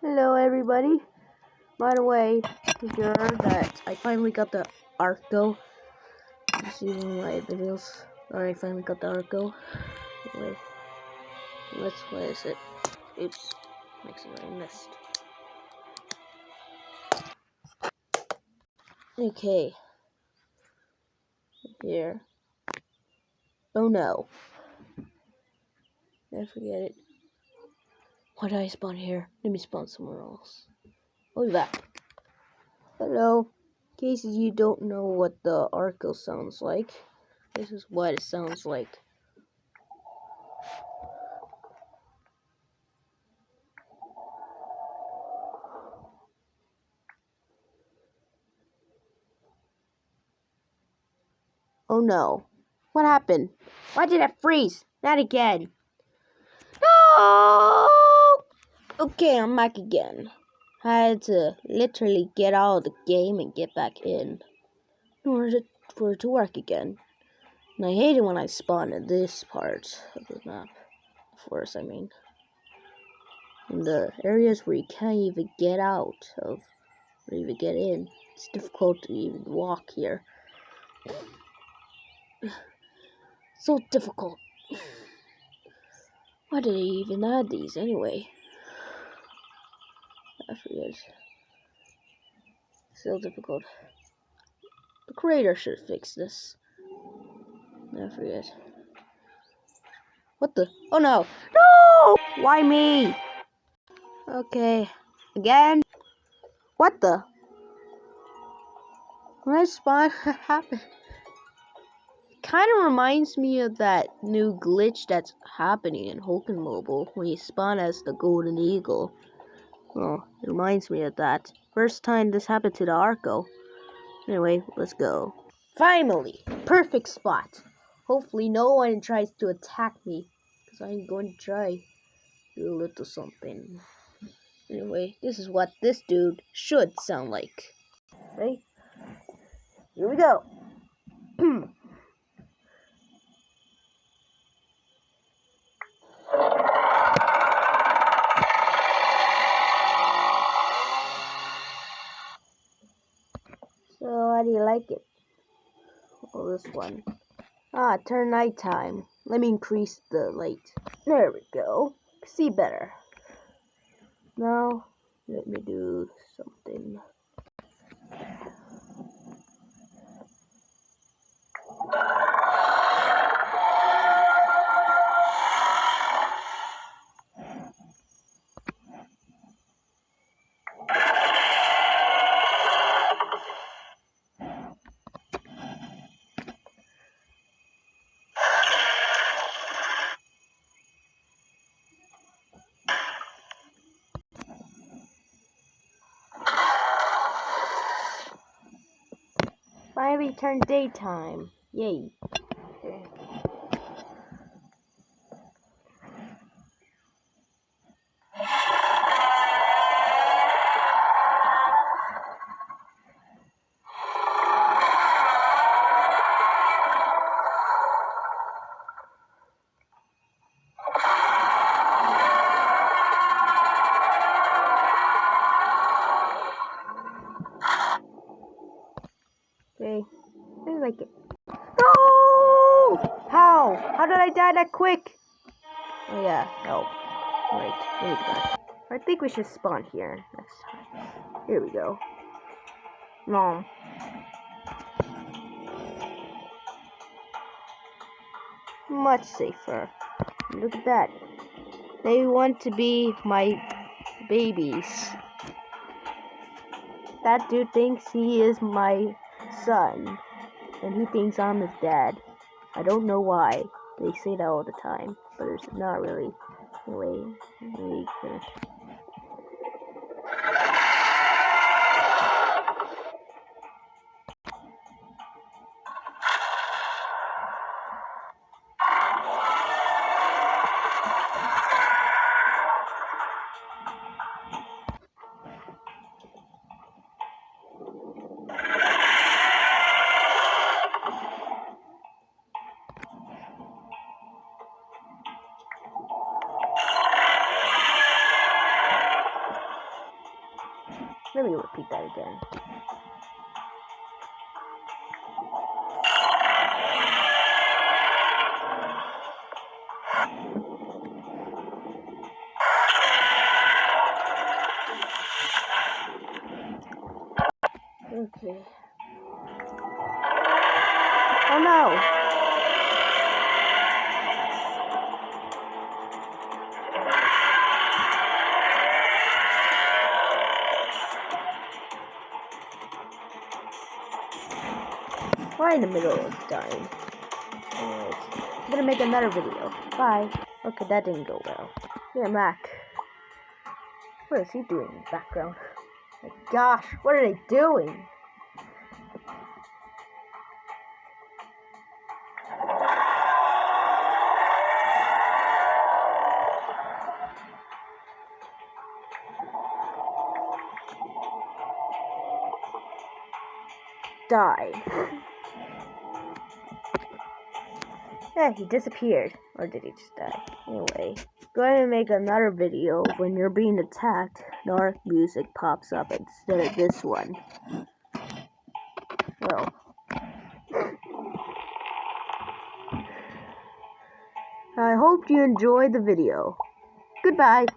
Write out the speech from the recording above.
Hello everybody. By the way, did you hear that I finally got the Arco? You see one of my videos. I finally got the Arco. Anyway, what is it? Oops, accidentally missed. Okay. Here. Oh no. I forget it. Why did I spawn here? Let me spawn somewhere else. I'll be back. Hello. In case you don't know what the Arco sounds like, this is what it sounds like. Oh no. What happened? Why did it freeze? Not again. No! Okay, I'm back again. I had to literally get out of the game and get back in for it to work again. And I hate it when I spawn in this part of the map. Of course, I mean. In the areas where you can't even get out of, or even get in. It's difficult to even walk here. So difficult. Why did they even add these anyway? I forget. So difficult. The creator should fix this. I forget. What the? Oh no! No! Why me? Okay. Again? What the? When I spawn, what happened? Kind of reminds me of that new glitch that's happening in Hulken Mobile when you spawn as the Golden Eagle. Well, it reminds me of that. First time this happened to the Arco. Anyway, let's go. Finally! Perfect spot. Hopefully no one tries to attack me. Because I'm going to try to do a little something. Anyway, this is what this dude should sound like. Okay? Here we go. So, how do you like it? Oh, this one. Turn nighttime. Let me increase the light. There we go. See better. Now, let me do something. Finally turned daytime. Yay. Okay. I like it. No! How? How did I die that quick? Oh yeah, no. Wait, let me go back. I think we should spawn here next time. Here we go. No. Much safer. Look at that. They want to be my babies. That dude thinks he is my son. And he thinks I'm his dad. I don't know why. They say that all the time. But it's not really. Anyway, let me finish. Let me repeat that again. Okay. Oh no! Right in the middle of dying. Anyways, I'm gonna make another video. Bye. Okay, that didn't go well. Yeah, Mac. What is he doing in the background? My gosh, what are they doing? Die. Yeah, he disappeared. Or did he just die? Anyway, go ahead and make another video when you're being attacked. Dark music pops up instead of this one. Well, I hope you enjoyed the video. Goodbye.